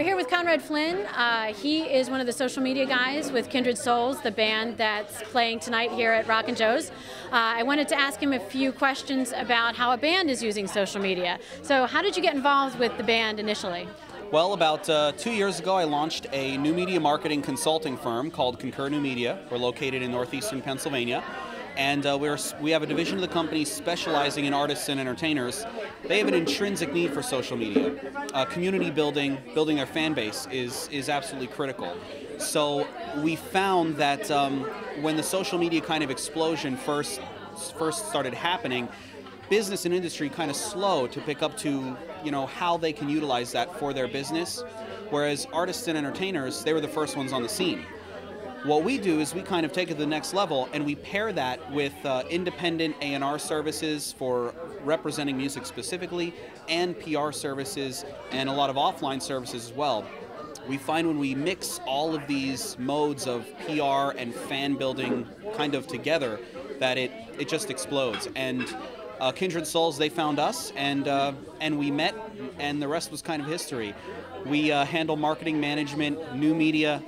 here with Conrad Flynn. He is one of the social media guys with Kindred Souls, the band that's playing tonight here at Rock and Joe's. I wanted to ask him a few questions about how a band is using social media. So how did you get involved with the band initially? Well, about 2 years ago, I launched a new media marketing consulting firm called Concur New Media. We're located in northeastern Pennsylvania. And we have a division of the company specializing in artists and entertainers. They have an intrinsic need for social media. Community building their fan base is absolutely critical. So we found that when the social media kind of explosion first started happening, business and industry kind of slowed to pick up to how they can utilize that for their business, whereas artists and entertainers, they were the first ones on the scene. What we do is we kind of take it to the next level and we pair that with independent A&R services for representing music specifically, and PR services and a lot of offline services as well. We find when we mix all of these modes of PR and fan building kind of together that it just explodes. And Kindred Souls, they found us and we met, and the rest was kind of history. We handle marketing management, new media,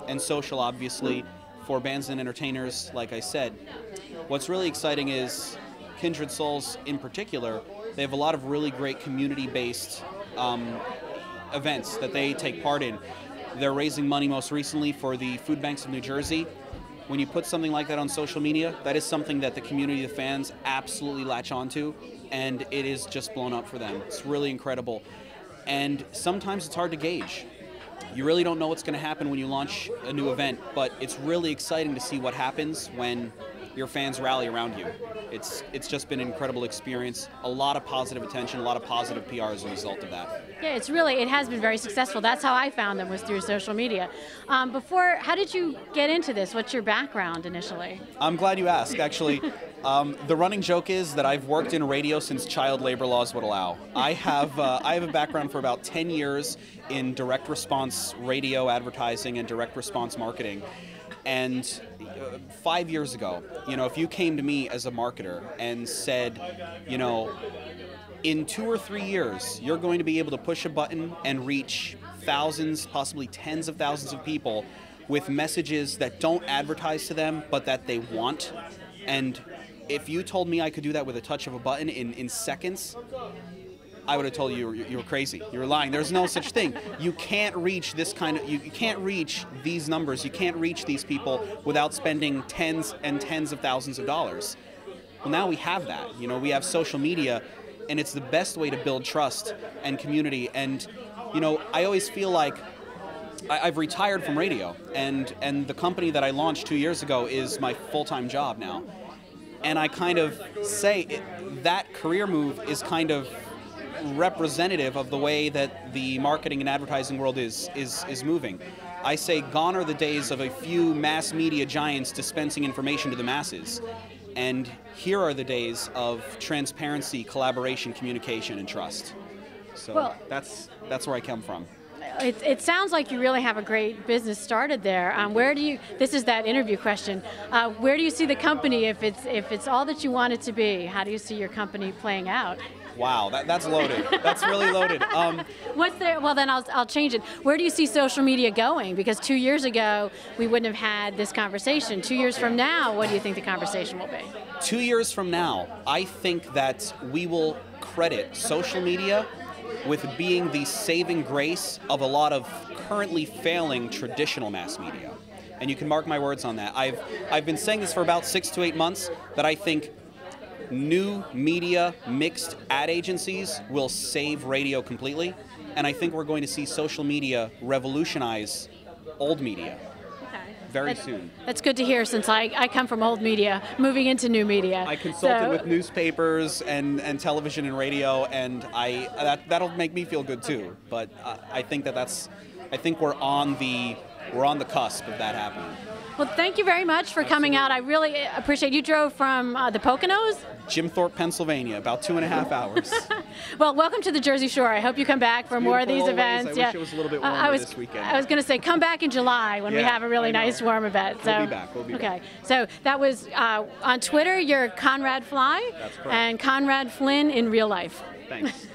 and social, obviously, for bands and entertainers, like I said. What's really exciting is Kindred Souls, in particular, they have a lot of really great community-based events that they take part in. They're raising money most recently for the food banks of New Jersey. When you put something like that on social media, that is something that the community, the fans, absolutely latch onto, and it is just blown up for them. It's really incredible. And sometimes it's hard to gauge. You really don't know what's going to happen when you launch a new event, but it's really exciting to see what happens when your fans rally around you. It's just been an incredible experience. A lot of positive attention, a lot of positive PR as a result of that. Yeah, it has been very successful. That's how I found them, was through social media. How did you get into this? What's your background initially? I'm glad you asked, actually. The running joke is that I've worked in radio since child labor laws would allow. I have a background for about 10 years in direct response radio advertising and direct response marketing. And 5 years ago, if you came to me as a marketer and said, in 2 or 3 years, you're going to be able to push a button and reach thousands, possibly tens of thousands of people with messages that don't advertise to them, but that they want. And if you told me I could do that with a touch of a button in seconds, I would have told you you were crazy. You were lying. There's no such thing. You can't reach this kind of, you can't reach these numbers. You can't reach these people without spending tens and tens of thousands of dollars. Well, now we have that. We have social media, and it's the best way to build trust and community. And, I always feel like I've retired from radio, and the company that I launched 2 years ago is my full-time job now. And I kind of say that career move is kind of representative of the way that the marketing and advertising world is moving. I say gone are the days of a few mass media giants dispensing information to the masses. And here are the days of transparency, collaboration, communication, and trust. So that's where I come from. It sounds like you really have a great business started there. This is that interview question. Where do you see the company if it's all that you want it to be? How do you see your company playing out? Wow, that's loaded. That's really loaded. Well, then I'll change it. Where do you see social media going? Because 2 years ago, we wouldn't have had this conversation. 2 years from now, what do you think the conversation will be? 2 years from now, I think that we will credit social media with being the saving grace of a lot of currently failing traditional mass media. And you can mark my words on that. I've been saying this for about 6 to 8 months, that I think new media mixed ad agencies will save radio completely, and I think we're going to see social media revolutionize old media very soon. That's good to hear, since I come from old media, moving into new media. I consulted with newspapers and television and radio, and that'll make me feel good too. But I think I think we're on the cusp of that happening. Well, thank you very much for coming out. I really appreciate you drove from the Poconos? Jim Thorpe, Pennsylvania, about 2.5 hours. Well, welcome to the Jersey Shore. I hope you come back for more of these events. I wish it was a little bit warmer this weekend. I was going to say, come back in July when we have a really nice warm event. We'll be back. We'll be back. Okay. So that was on Twitter, you're Conrad Fly. That's correct. And Conrad Flynn in real life. Thanks.